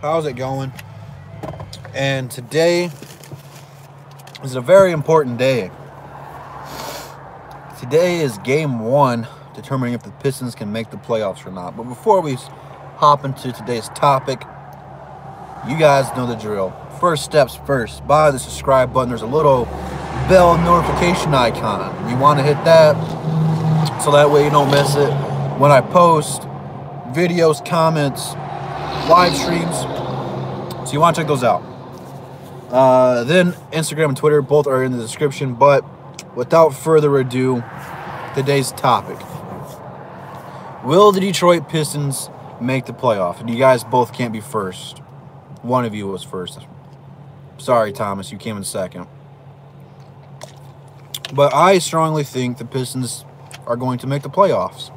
How's it going? And today is a very important day. Today is game one, determining if the Pistons can make the playoffs or not. But before we hop into today's topic, you guys know the drill. First steps first. By the subscribe button, there's a little bell notification icon. You want to hit that so that way you don't miss it when I post videos, comments, live streams. So you want to check those out. Then Instagram and Twitter, both are in the description. But without further ado, today's topic. Will the Detroit Pistons make the playoff? And you guys both can't be first. One of you was first. Sorry, Thomas, you came in second. But I strongly think the Pistons are going to make the playoffs.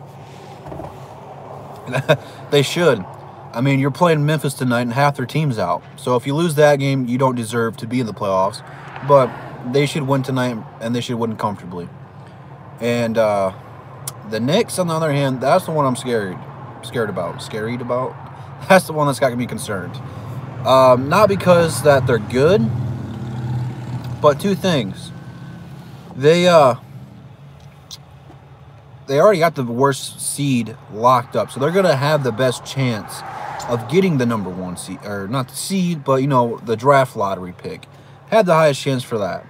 They should. I mean, you're playing Memphis tonight and half their team's out. So if you lose that game, you don't deserve to be in the playoffs. But they should win tonight, and they should win comfortably. And the Knicks, on the other hand, that's the one I'm scared about. That's the one that's got me concerned. Not because that they're good, but two things. They already got the worst seed locked up, so they're going to have the best chance of getting the number one seed, or not the seed, but, you know, the draft lottery pick. Had the highest chance for that.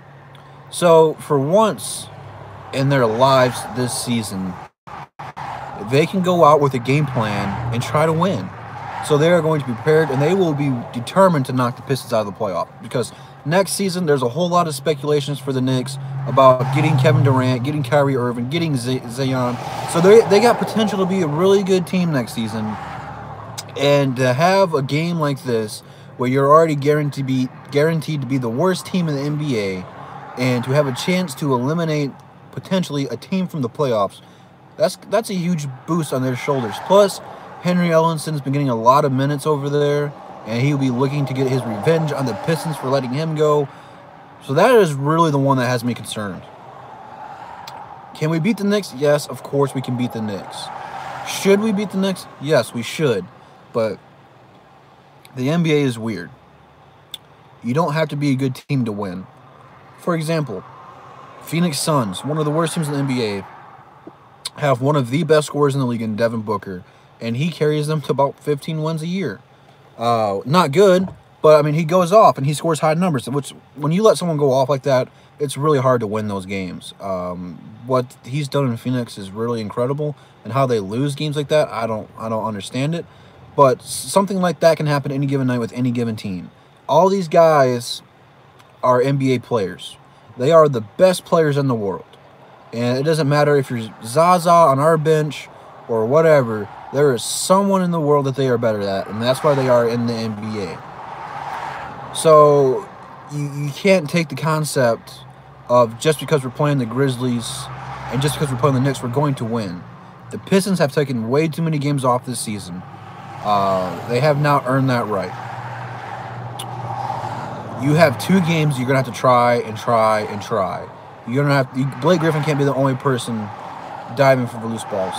So, for once in their lives this season, they can go out with a game plan and try to win. So they are going to be prepared, and they will be determined to knock the Pistons out of the playoff. Because next season, there's a whole lot of speculations for the Knicks about getting Kevin Durant, getting Kyrie Irving, getting Zion. So they got potential to be a really good team next season. And to have a game like this, where you're already guaranteed to be the worst team in the NBA, and to have a chance to eliminate potentially a team from the playoffs, that's a huge boost on their shoulders. Plus, Henry Ellinson's been getting a lot of minutes over there, and he'll be looking to get his revenge on the Pistons for letting him go. So that is really the one that has me concerned. Can we beat the Knicks? Yes, of course we can beat the Knicks. Should we beat the Knicks? Yes, we should. But the NBA is weird. You don't have to be a good team to win. For example, Phoenix Suns, one of the worst teams in the NBA, have one of the best scorers in the league in Devin Booker, and he carries them to about 15 wins a year. Not good, but, I mean, he goes off and he scores high numbers, which, when you let someone go off like that, it's really hard to win those games. What he's done in Phoenix is really incredible, and how they lose games like that, I don't understand it. But something like that can happen any given night with any given team. All these guys are NBA players. They are the best players in the world. And it doesn't matter if you're Zaza on our bench or whatever. There is someone in the world that they are better at, and that's why they are in the NBA. So you can't take the concept of just because we're playing the Grizzlies and just because we're playing the Knicks, we're going to win. The Pistons have taken way too many games off this season. They have not earned that right. You have 2 games you're going to have to try and try and try. You're going to have Blake Griffin can't be the only person diving for the loose balls.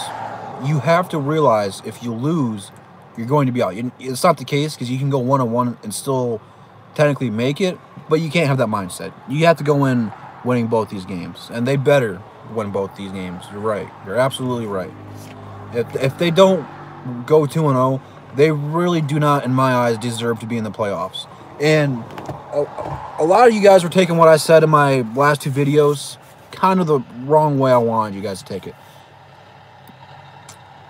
You have to realize if you lose, you're going to be out. It's not the case because you can go 1-on-1 and still technically make it, but you can't have that mindset. You have to go in winning both these games, and they better win both these games. You're right. You're absolutely right. If they don't go 2-0, they really do not, in my eyes, deserve to be in the playoffs. And a lot of you guys were taking what I said in my last 2 videos kind of the wrong way I wanted you guys to take it.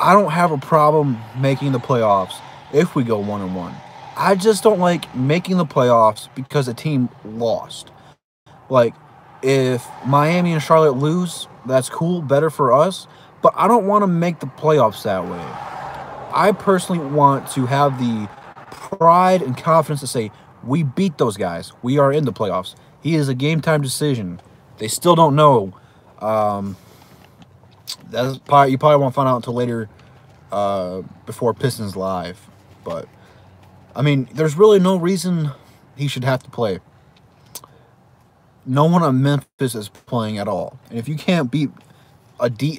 I don't have a problem making the playoffs if we go 1-1. I just don't like making the playoffs because a team lost. Like, if Miami and Charlotte lose, that's cool, better for us. But I don't want to make the playoffs that way. I personally want to have the pride and confidence to say, we beat those guys. We are in the playoffs. He is a game-time decision. They still don't know. You probably won't find out until later before Pistons Live. But, I mean, there's really no reason he should have to play. No one on Memphis is playing at all. And if you can't beat a G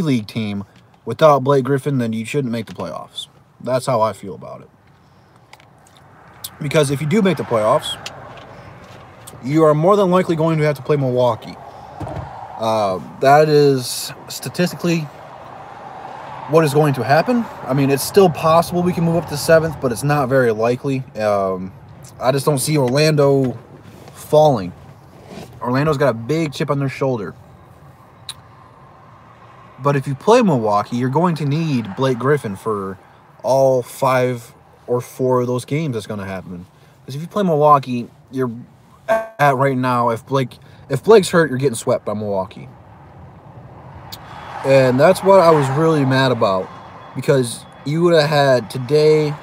League team without Blake Griffin, then you shouldn't make the playoffs. That's how I feel about it. Because if you do make the playoffs, you are more than likely going to have to play Milwaukee. That is statistically what is going to happen. I mean, it's still possible we can move up to 7th, but it's not very likely. I just don't see Orlando falling. Orlando's got a big chip on their shoulder. But if you play Milwaukee, you're going to need Blake Griffin for all 5 or 4 of those games that's going to happen. Because if you play Milwaukee, you're at right now, if Blake's hurt, you're getting swept by Milwaukee. And that's what I was really mad about. Because you would have had today,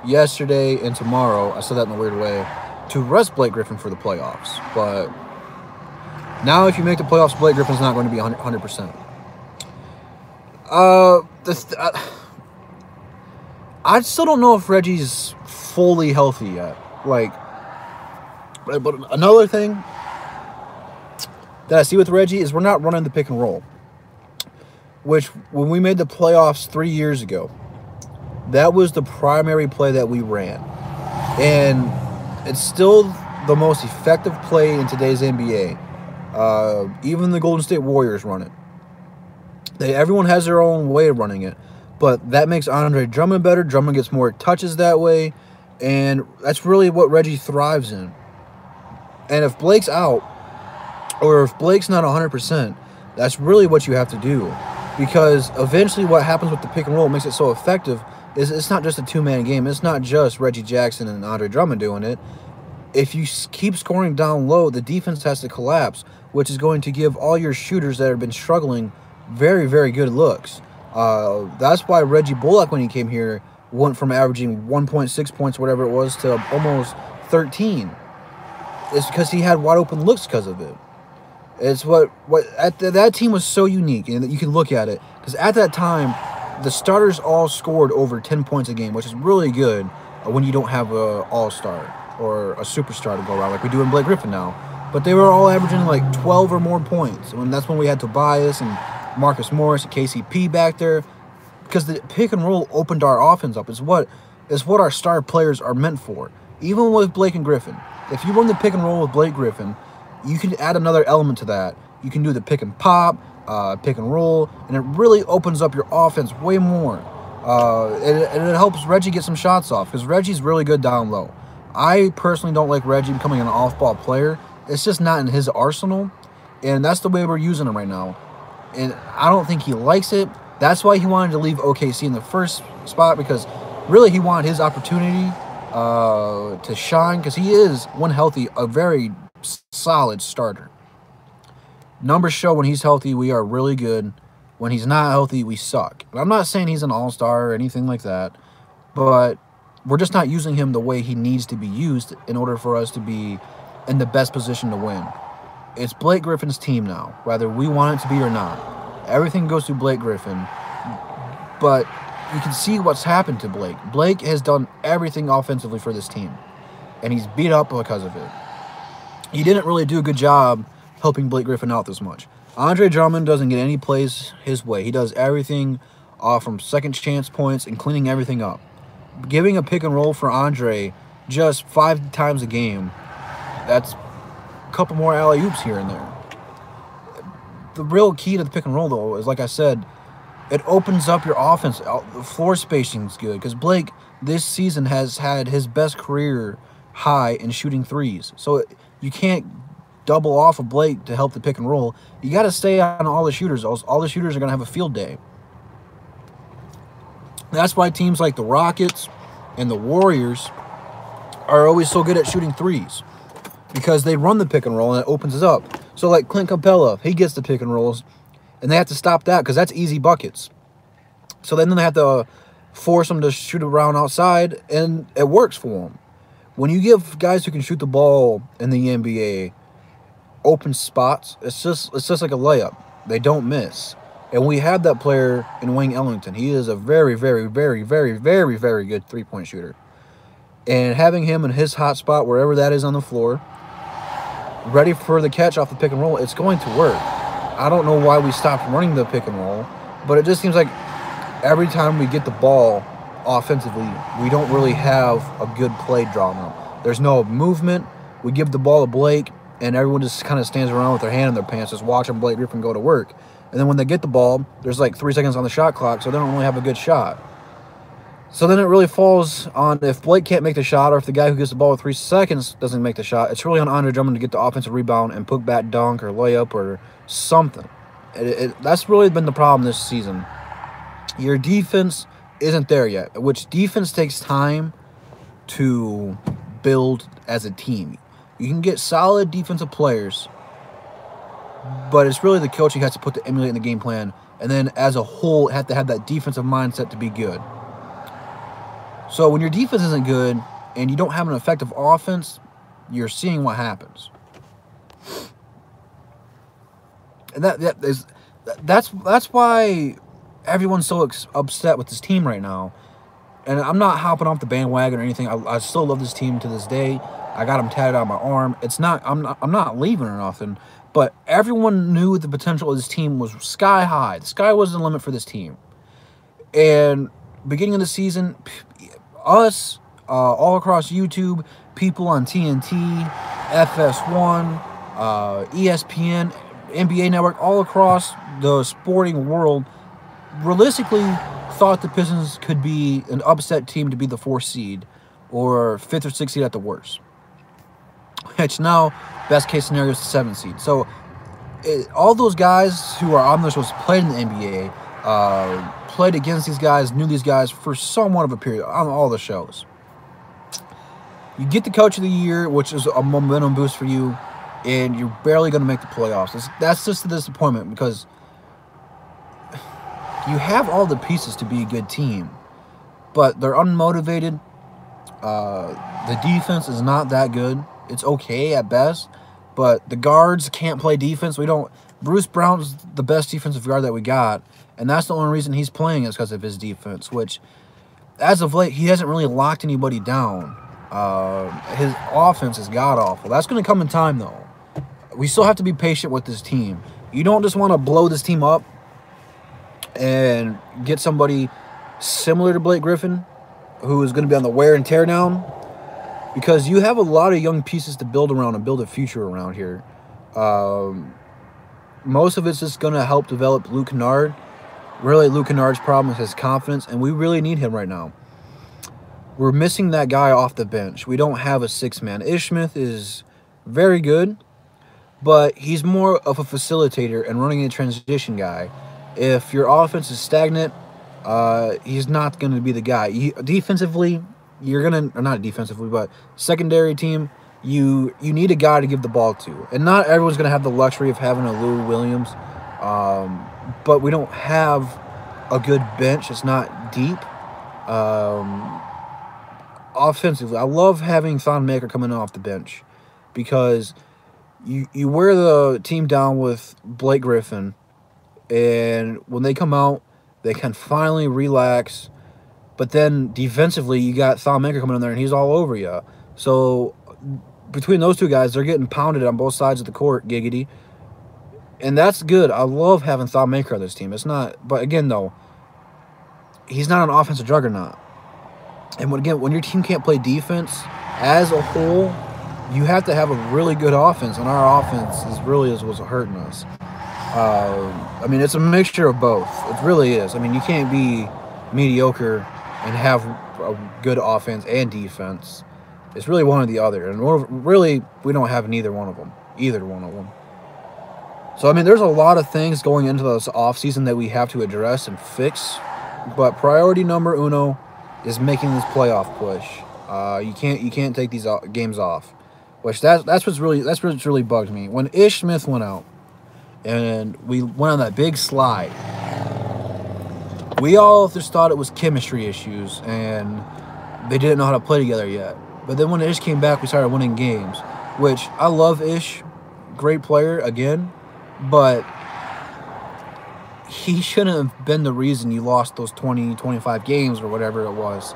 yesterday, and tomorrow, I said that in a weird way, to rest Blake Griffin for the playoffs. But now if you make the playoffs, Blake Griffin's not going to be 100%. I still don't know if Reggie's fully healthy yet. Like, but another thing that I see with Reggie is we're not running the pick and roll. Which, when we made the playoffs 3 years ago, that was the primary play that we ran. And it's still the most effective play in today's NBA. Even the Golden State Warriors run it. Everyone has their own way of running it. But that makes Andre Drummond better. Drummond gets more touches that way. And that's really what Reggie thrives in. And if Blake's out, or if Blake's not 100%, that's really what you have to do. Because eventually what happens with the pick and roll makes it so effective is it's not just a two-man game. It's not just Reggie Jackson and Andre Drummond doing it. If you keep scoring down low, the defense has to collapse, which is going to give all your shooters that have been struggling very, very good looks. That's why Reggie Bullock, when he came here, went from averaging 1.6 points, whatever it was, to almost 13. It's because he had wide open looks because of it. It's that team was so unique, and you can look at it because at that time, the starters all scored over 10 points a game, which is really good when you don't have an all-star or a superstar to go around like we do in Blake Griffin now. But they were all averaging like 12 or more points, and that's when we had Tobias and Marcus Morris and KCP back there, because the pick and roll opened our offense up. It's what our star players are meant for. Even with Blake and Griffin, if you run the pick and roll with Blake Griffin, you can add another element to that. You can do the pick and pop, pick and roll, and it really opens up your offense way more. And it helps Reggie get some shots off, because Reggie's really good down low. I personally don't like Reggie becoming an off-ball player. It's just not in his arsenal, and that's the way we're using him right now. And I don't think he likes it. That's why he wanted to leave OKC in the first spot, because really he wanted his opportunity to shine, because he is, when healthy, a very solid starter. Numbers show when he's healthy, we are really good. When he's not healthy, we suck. And I'm not saying he's an all-star or anything like that, but we're just not using him the way he needs to be used in order for us to be in the best position to win. It's Blake Griffin's team now, whether we want it to be or not. Everything goes through Blake Griffin, but you can see what's happened to Blake. Blake has done everything offensively for this team, and he's beat up because of it. He didn't really do a good job helping Blake Griffin out this much. Andre Drummond doesn't get any plays his way. He does everything from second chance points and cleaning everything up. Giving a pick and roll for Andre just 5 times a game, that's a couple more alley-oops here and there. The real key to the pick and roll, though, is, like I said, it opens up your offense. The floor spacing is good, because Blake this season has had his best career high in shooting threes. So you can't double off of Blake to help the pick and roll. You got to stay on all the shooters. All the shooters are going to have a field day. That's why teams like the Rockets and the Warriors are always so good at shooting threes, because they run the pick and roll and it opens it up. So like Clint Capella, he gets the pick and rolls, and they have to stop that because that's easy buckets. So then they have to force them to shoot around outside, and it works for them. When you give guys who can shoot the ball in the NBA open spots, it's just like a layup. They don't miss. And we have that player in Wayne Ellington. He is a very, very, very, very, very, very good three-point shooter. And having him in his hot spot, wherever that is on the floor, ready for the catch off the pick and roll, it's going to work. I don't know why we stopped running the pick and roll, but it just seems like every time we get the ball offensively, we don't really have a good play drawn up. There's no movement. We give the ball to Blake, and everyone just kind of stands around with their hand in their pants, just watching Blake Griffin go to work. And then when they get the ball, there's like 3 seconds on the shot clock, so they don't really have a good shot. So then it really falls on if Blake can't make the shot, or if the guy who gets the ball with 3 seconds doesn't make the shot, it's really on Andre Drummond to get the offensive rebound and put back dunk or layup or something. That's really been the problem this season. Your defense isn't there yet, which defense takes time to build as a team. You can get solid defensive players, but it's really the coach who has to put the emulate in the game plan, and then as a whole have to have that defensive mindset to be good. So when your defense isn't good and you don't have an effective offense, you're seeing what happens. And that's why everyone's so upset with this team right now. And I'm not hopping off the bandwagon or anything. I still love this team to this day. I got them tatted on my arm. I'm not leaving or nothing. But everyone knew the potential of this team was sky high. The sky was the limit for this team. And beginning of the season, us, all across YouTube, people on TNT, FS1, ESPN, NBA Network, all across the sporting world, realistically thought the Pistons could be an upset team to be the 4th seed or 5th or 6th seed at the worst. Which now, best case scenario is the 7th seed. So all those guys who are on this was played in the NBA, played against these guys, knew these guys for somewhat of a period on all the shows. You get the coach of the year, which is a momentum boost for you, and you're barely going to make the playoffs. That's just a disappointment because you have all the pieces to be a good team, but they're unmotivated. The defense is not that good. It's okay at best, but the guards can't play defense. Bruce Brown's the best defensive guard that we got, and that's the only reason he's playing is because of his defense, which, as of late, he hasn't really locked anybody down. His offense is god-awful. That's going to come in time, though. We still have to be patient with this team. You don't just want to blow this team up and get somebody similar to Blake Griffin, who is going to be on the wear and tear down, because you have a lot of young pieces to build around and build a future around here. Most of it's just going to help develop Luke Kennard. Really, Luke Kennard's problem is his confidence, and we really need him right now. We're missing that guy off the bench. We don't have a 6-man. Ish Smith is very good, but he's more of a facilitator and running a transition guy. If your offense is stagnant, he's not going to be the guy. Defensively, you're going to, or not defensively, but secondary team, you need a guy to give the ball to. And not everyone's going to have the luxury of having a Lou Williams, but we don't have a good bench. It's not deep. Offensively, I love having Thon Maker coming off the bench because you wear the team down with Blake Griffin, and when they come out, they can finally relax. But then defensively, you got Thon Maker coming in there, and he's all over you. So between those two guys, they're getting pounded on both sides of the court, giggity. And that's good. I love having Thon Maker on this team. It's not, but again, though, he's not an offensive juggernaut. And when your team can't play defense as a whole, you have to have a really good offense, and our offense is what's hurting us. I mean, it's a mixture of both. It really is. I mean, you can't be mediocre and have a good offense and defense. It's really one or the other, and we don't have either one of them. So, I mean, there's a lot of things going into this offseason that we have to address and fix, but priority number uno is making this playoff push. You can't take these games off, which that's what's really bugged me. When Ish Smith went out and we went on that big slide, we all just thought it was chemistry issues and they didn't know how to play together yet. But then when Ish came back, we started winning games, which I love Ish, great player again, but he shouldn't have been the reason you lost those 20, 25 games or whatever it was.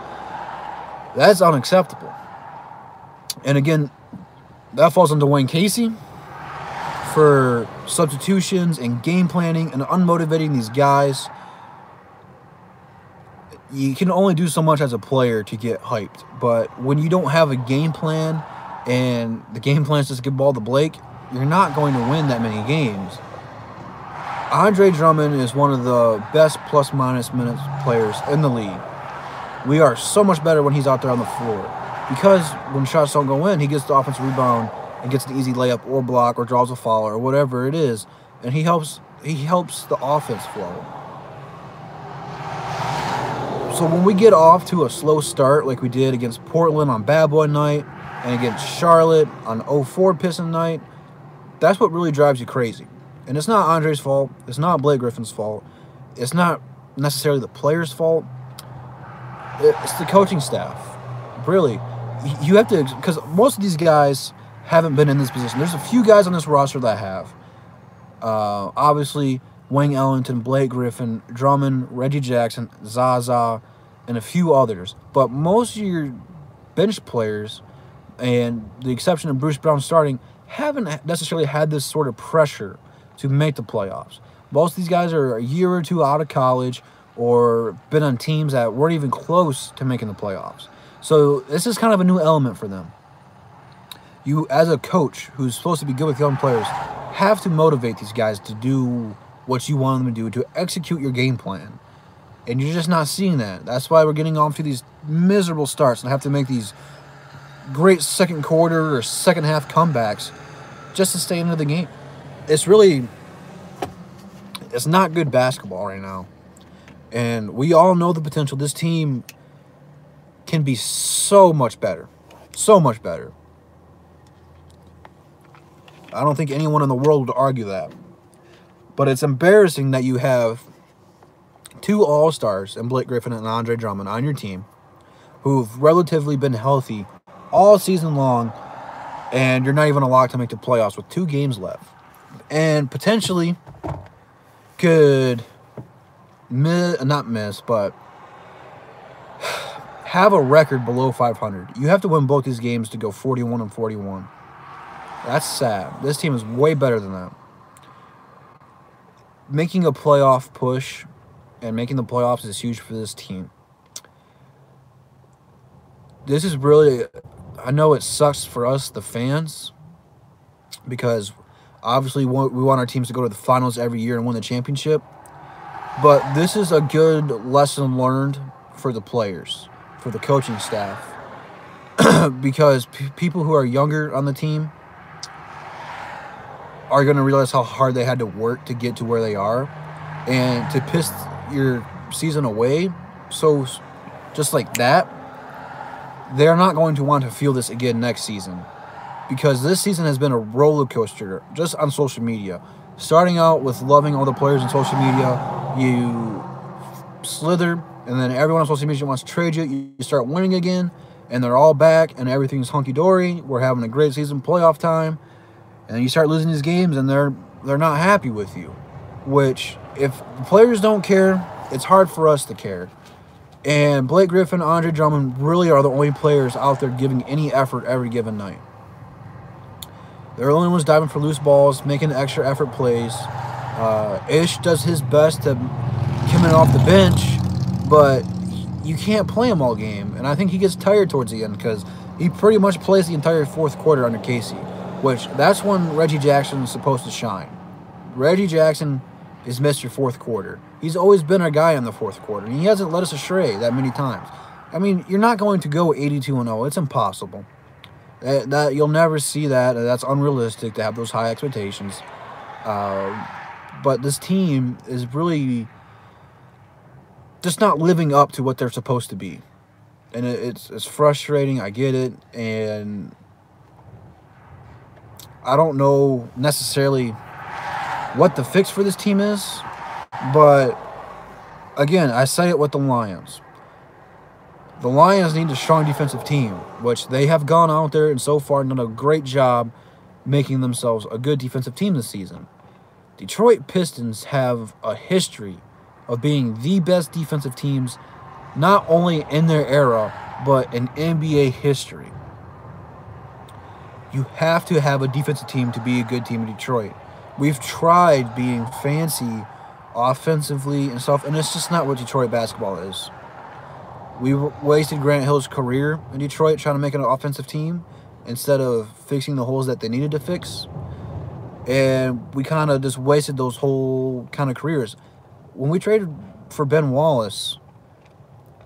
That's unacceptable. And again, that falls on Dwayne Casey for substitutions and game planning and unmotivating these guys. you can only do so much as a player to get hyped. But when you don't have a game plan and the game plan is just give ball to Blake, you're not going to win that many games. Andre Drummond is one of the best plus-minus minutes players in the league. We are so much better when he's out there on the floor. Because when shots don't go in, he gets the offensive rebound and gets an easy layup or block or draws a foul or whatever it is. And he helps the offense flow. So when we get off to a slow start like we did against Portland on Bad Boy night and against Charlotte on 04 Piston night, that's what really drives you crazy. And it's not Andre's fault. It's not Blake Griffin's fault. It's not necessarily the player's fault. It's the coaching staff. Really. You have to, because most of these guys haven't been in this position. There's a few guys on this roster that have. Obviously, Wayne Ellington, Blake Griffin, Drummond, Reggie Jackson, Zaza, and a few others. But most of your bench players, and the exception of Bruce Brown starting, haven't necessarily had this sort of pressure to make the playoffs. Most of these guys are a year or two out of college or been on teams that weren't even close to making the playoffs. So this is kind of a new element for them. You, as a coach who's supposed to be good with young players, have to motivate these guys to do what you want them to do, to execute your game plan. And you're just not seeing that. That's why we're getting off to these miserable starts and have to make these great second quarter or second half comebacks just to stay into the game. It's not good basketball right now. And we all know the potential. This team can be so much better. So much better. I don't think anyone in the world would argue that. But it's embarrassing that you have two All-Stars, and Blake Griffin and Andre Drummond, on your team who've relatively been healthy all season long, and you're not even a lock to make the playoffs with 2 games left. And potentially could not miss, but have a record below 500. You have to win both these games to go 41-41. That's sad. This team is way better than that. Making a playoff push and making the playoffs is huge for this team. This is really, I know it sucks for us, the fans, because obviously we want our teams to go to the finals every year and win the championship. But this is a good lesson learned for the players, for the coaching staff, because people who are younger on the team are going to realize how hard they had to work to get to where they are, and to piss your season away so just like that, they're not going to want to feel this again next season, because this season has been a roller coaster just on social media. Starting out with loving all the players on social media, you slither, and then everyone on social media wants to trade you. You start winning again, and they're all back, and everything's hunky-dory. We're having a great season, playoff time. And then you start losing these games, and they're not happy with you. Which, if the players don't care, it's hard for us to care. And Blake Griffin, Andre Drummond really are the only players out there giving any effort every given night. They're the only ones diving for loose balls, making extra effort plays. Ish does his best to come in off the bench, but you can't play him all game. And I think he gets tired towards the end because he pretty much plays the entire fourth quarter under Casey, which that's when Reggie Jackson is supposed to shine. Reggie Jackson is Mr. Fourth Quarter. He's always been our guy in the fourth quarter, and he hasn't led us astray that many times. I mean, you're not going to go 82-0. It's impossible. That you'll never see that. That's unrealistic to have those high expectations. But this team is really just not living up to what they're supposed to be. And it's frustrating. I get it. And I don't know necessarily what the fix for this team is. But, again, I say it with the Lions. The Lions need a strong defensive team, which they have gone out there and so far done a great job making themselves a good defensive team this season. Detroit Pistons have a history of being the best defensive teams, not only in their era, but in NBA history. You have to have a defensive team to be a good team in Detroit. We've tried being fancy offensively and stuff, and it's just not what Detroit basketball is. We wasted Grant Hill's career in Detroit trying to make an offensive team instead of fixing the holes that they needed to fix. And we kind of just wasted those whole kind of careers. When we traded for Ben Wallace,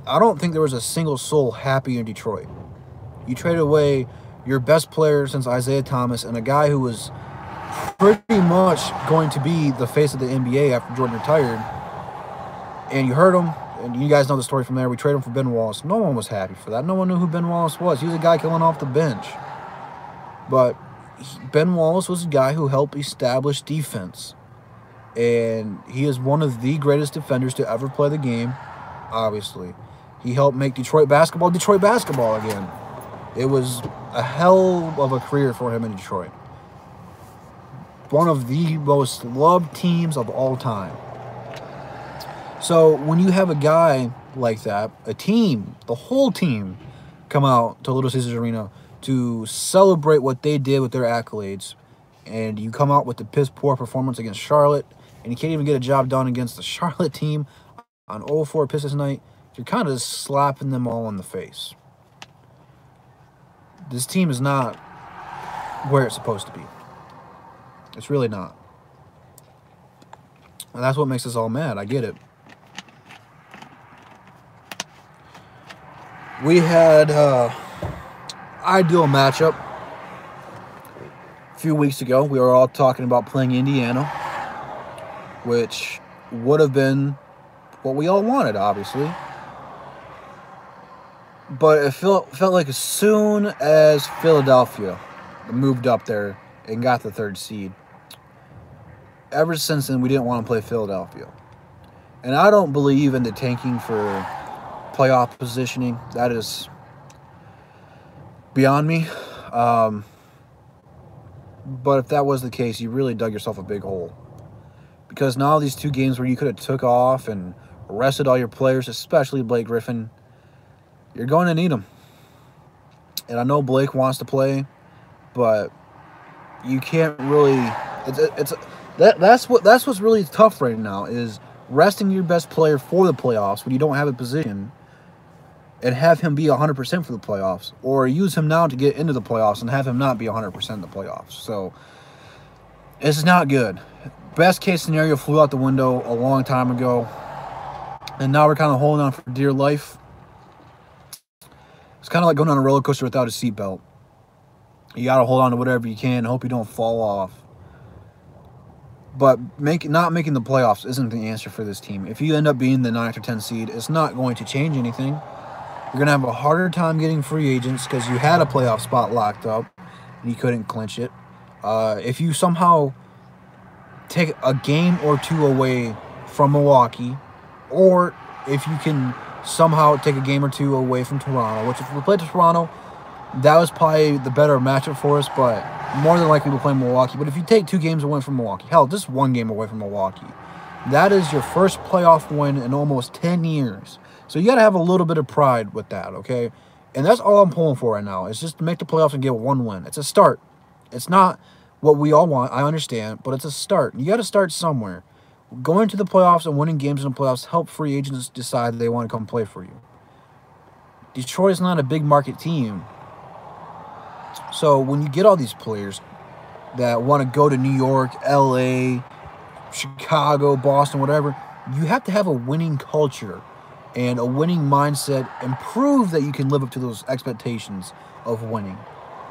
I don't think there was a single soul happy in Detroit. You traded away your best player since Isaiah Thomas and a guy who was pretty much going to be the face of the NBA after Jordan retired. And you heard him, and you guys know the story from there. We traded him for Ben Wallace. No one was happy for that. No one knew who Ben Wallace was. He was a guy coming off the bench. But Ben Wallace was a guy who helped establish defense. And he is one of the greatest defenders to ever play the game, obviously. He helped make Detroit basketball again. It was a hell of a career for him in Detroit. One of the most loved teams of all time. So when you have a guy like that, a team, the whole team, come out to Little Caesars Arena to celebrate what they did with their accolades, and you come out with the piss-poor performance against Charlotte, and you can't even get a job done against the Charlotte team on 0-4 Pistons night, you're kind of slapping them all in the face. This team is not where it's supposed to be. It's really not. And that's what makes us all mad. I get it. We had ideal matchup a few weeks ago. We were all talking about playing Indiana, which would have been what we all wanted, obviously. But it felt like as soon as Philadelphia moved up there and got the 3rd seed, ever since then we didn't want to play Philadelphia. And I don't believe in the tanking for playoff positioning. That is beyond me. But if that was the case, you really dug yourself a big hole. Because now these 2 games where you could have took off and rested all your players, especially Blake Griffin, you're going to need him. And I know Blake wants to play, but you can't really. That's what's really tough right now is resting your best player for the playoffs when you don't have a position, and have him be 100% for the playoffs, or use him now to get into the playoffs and have him not be 100% in the playoffs. So it's not good. Best case scenario flew out the window a long time ago, and now we're kind of holding on for dear life. It's kind of like going on a roller coaster without a seatbelt. You got to hold on to whatever you can and hope you don't fall off. But not making the playoffs isn't the answer for this team. If you end up being the 9th or 10th seed, it's not going to change anything. You're going to have a harder time getting free agents because you had a playoff spot locked up and you couldn't clinch it. If you somehow take a game or 2 away from Milwaukee, or if you can somehow take a game or 2 away from Toronto, which if we played Toronto, that was probably the better matchup for us, but more than likely we'll play Milwaukee. But if you take 2 games away from Milwaukee, hell, just 1 game away from Milwaukee, that is your first playoff win in almost 10 years. So you got to have a little bit of pride with that, okay? And that's all I'm pulling for right now. It's just to make the playoffs and get 1 win. It's a start. It's not what we all want, I understand, but it's a start. You got to start somewhere. Going to the playoffs and winning games in the playoffs help free agents decide they want to come play for you. Detroit is not a big market team. So when you get all these players that want to go to New York, LA, Chicago, Boston, whatever, you have to have a winning culture and a winning mindset and prove that you can live up to those expectations of winning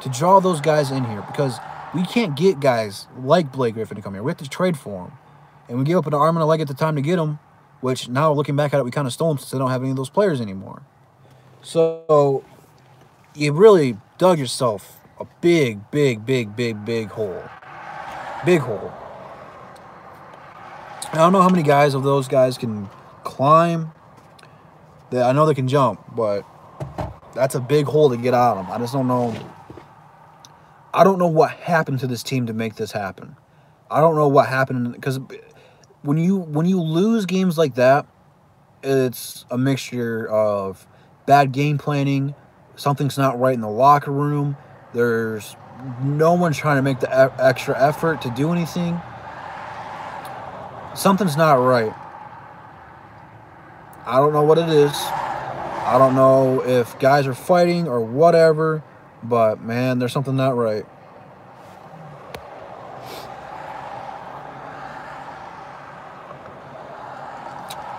to draw those guys in here, because we can't get guys like Blake Griffin to come here. We have to trade for them. And we gave up an arm and a leg at the time to get them, which now looking back at it, we kind of stole them since they don't have any of those players anymore. So you really dug yourself a big hole. Big hole. I don't know how many guys of those guys can climb. I know they can jump, but that's a big hole to get out of them. I just don't know. I don't know what happened to this team to make this happen. I don't know what happened, because when you lose games like that, it's a mixture of bad game planning, something's not right in the locker room, there's no one trying to make the extra effort to do anything. Something's not right. I don't know what it is. I don't know if guys are fighting or whatever, but, man, there's something not right.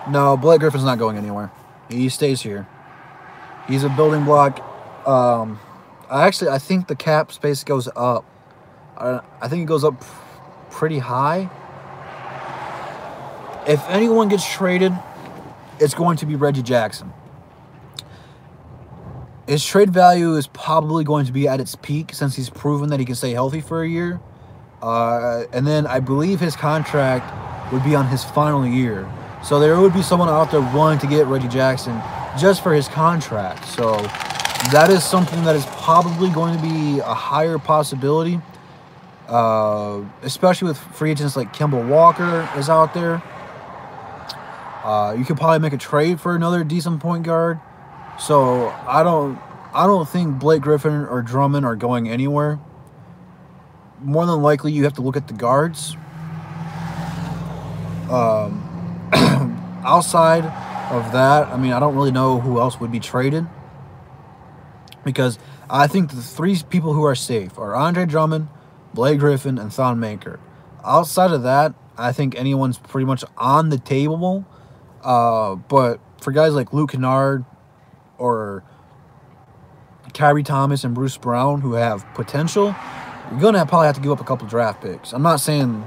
No, Blake Griffin's not going anywhere. He stays here. He's a building block. I think the cap space goes up. I think it goes up pretty high. If anyone gets traded, it's going to be Reggie Jackson. His trade value is probably going to be at its peak since he's proven that he can stay healthy for a year. And then I believe his contract would be on his final year. So there would be someone out there willing to get Reggie Jackson just for his contract. So that is something that is probably going to be a higher possibility, especially with free agents like Kemba Walker is out there. You could probably make a trade for another decent point guard. So I don't think Blake Griffin or Drummond are going anywhere. More than likely, you have to look at the guards. Outside of that, I mean, I don't really know who else would be traded, because I think the three people who are safe are Andre Drummond, Blake Griffin, and Thon Maker. Outside of that, I think anyone's pretty much on the table. But for guys like Luke Kennard or Kyrie Thomas and Bruce Brown who have potential, you're going to probably have to give up a couple draft picks. I'm not saying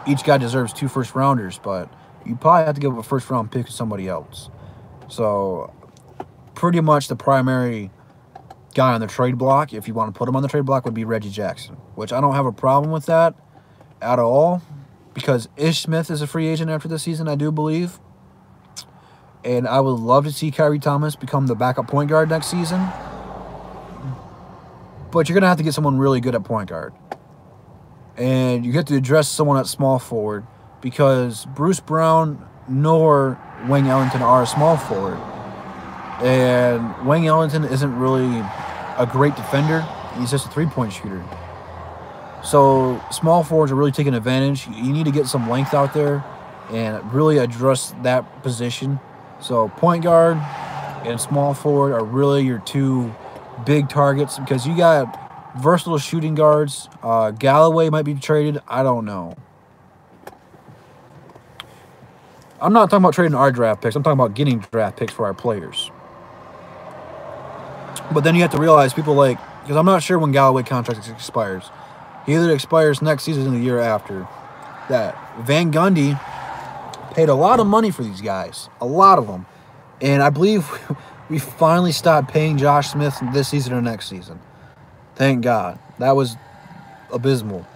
each guy deserves 2 first-rounders, but you probably have to give up a first-round pick to somebody else. So pretty much the primary guy on the trade block, if you want to put him on the trade block, would be Reggie Jackson, which I don't have a problem with that at all, because Ish Smith is a free agent after this season, I do believe. And I would love to see Kyrie Thomas become the backup point guard next season. But you're going to have to get someone really good at point guard. And you have to address someone at small forward, because Bruce Brown nor Wayne Ellington are a small forward. And Wayne Ellington isn't really a great defender. He's just a three-point shooter. So small forwards are really taking advantage. You need to get some length out there and really address that position. So point guard and small forward are really your two big targets, because you got versatile shooting guards. Galloway might be traded. I don't know. I'm not talking about trading our draft picks. I'm talking about getting draft picks for our players. But then you have to realize people like, because I'm not sure when Galloway contract expires. He either expires next season or the year after. That Van Gundy paid a lot of money for these guys. A lot of them. And I believe we finally stopped paying Josh Smith this season or next season. Thank God. That was abysmal.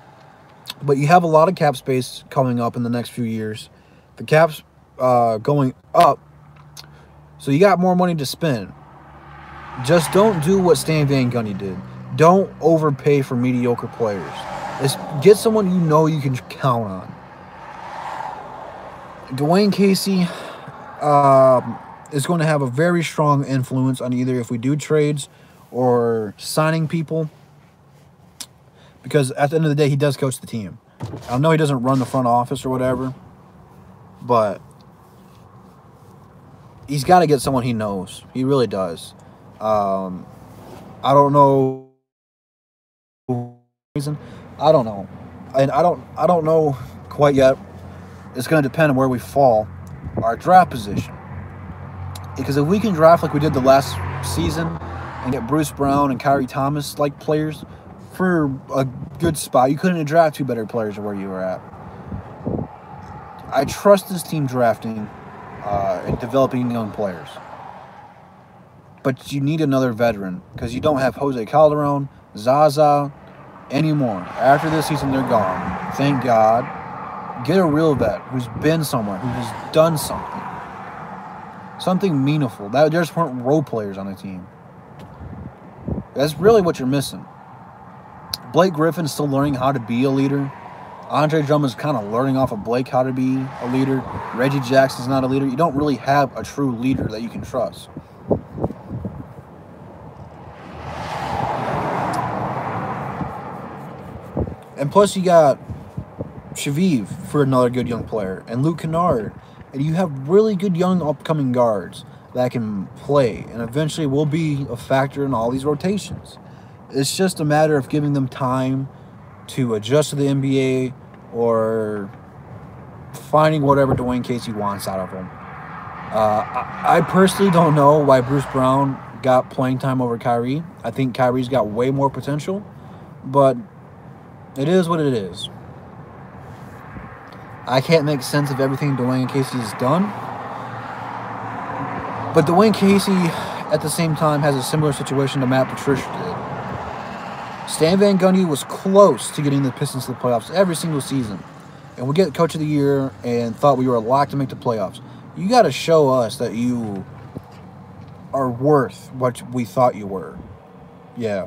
But you have a lot of cap space coming up in the next few years. The cap's going up. So you got more money to spend. Just don't do what Stan Van Gundy did. Don't overpay for mediocre players. Just get someone you know you can count on. Dwayne Casey is going to have a very strong influence on either if we do trades or signing people, because at the end of the day, he does coach the team. I know he doesn't run the front office or whatever, but he's got to get someone he knows. He really does. I don't know reason. I don't know. And I don't know quite yet. It's going to depend on where we fall, our draft position. Because if we can draft like we did the last season and get Bruce Brown and Kyrie Thomas like players for a good spot, you couldn't draft 2 better players than where you were at. I trust this team drafting and developing young players. But you need another veteran, because you don't have Jose Calderon, Zaza anymore. After this season, they're gone. Thank God. Get a real vet who's been somewhere, who has done something. Something meaningful. There just weren't role players on the team. That's really what you're missing. Blake Griffin's still learning how to be a leader. Andre Drummond's kind of learning off of Blake how to be a leader. Reggie Jackson's not a leader. You don't really have a true leader that you can trust. And plus you got Shaviv for another good young player, and Luke Kennard. And you have really good young upcoming guards. that can play and eventually will be a factor in all these rotations. It's just a matter of giving them time to adjust to the NBA or finding whatever Dwayne Casey wants out of them. I personally don't know why Bruce Brown got playing time over Kyrie. I think Kyrie's got way more potential, but it is what it is. I can't make sense of everything Dwayne Casey has done, but Dwayne Casey, at the same time, has a similar situation to Matt Patricia did. Stan Van Gundy was close to getting the Pistons to the playoffs every single season, and we get Coach of the Year and thought we were locked to make the playoffs. You got to show us that you are worth what we thought you were. Yeah,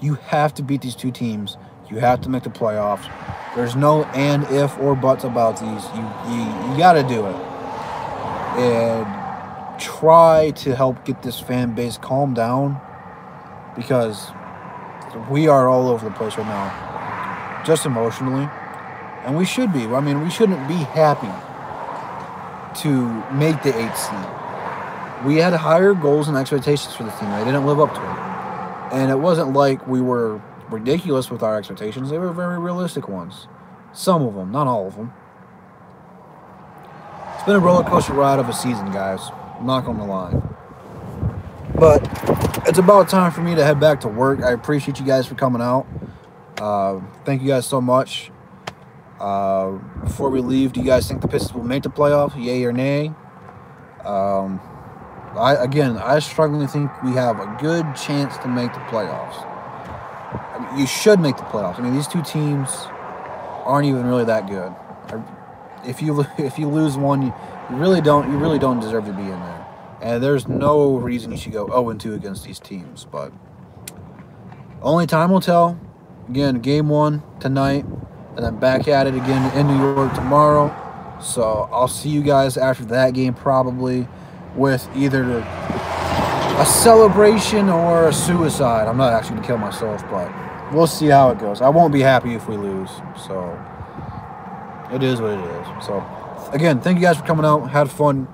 you have to beat these two teams. You have to make the playoffs. There's no and, if, or buts about these. You got to do it. And try to help get this fan base calm down, because we are all over the place right now, just emotionally. And we should be. I mean, we shouldn't be happy to make the 8th seed. We had higher goals and expectations for the team. They didn't live up to it. And it wasn't like we were ridiculous with our expectations. They were very realistic ones. Some of them, not all of them. It's been a roller coaster ride of a season, guys. I'm not going to lie. But it's about time for me to head back to work. I appreciate you guys for coming out. Thank you guys so much. Before we leave, do you guys think the Pistons will make the playoffs? Yay or nay? I strongly think we have a good chance to make the playoffs. I mean, you should make the playoffs. I mean, these two teams aren't even really that good. If you lose one, you really don't deserve to be in there. And there's no reason you should go 0-2 against these teams. But only time will tell. Again, game 1 tonight, and then back at it again in New York tomorrow. So I'll see you guys after that game, probably with either a celebration or a suicide. I'm not actually going to kill myself, but we'll see how it goes. I won't be happy if we lose. So it is what it is. So again, thank you guys for coming out. Had fun.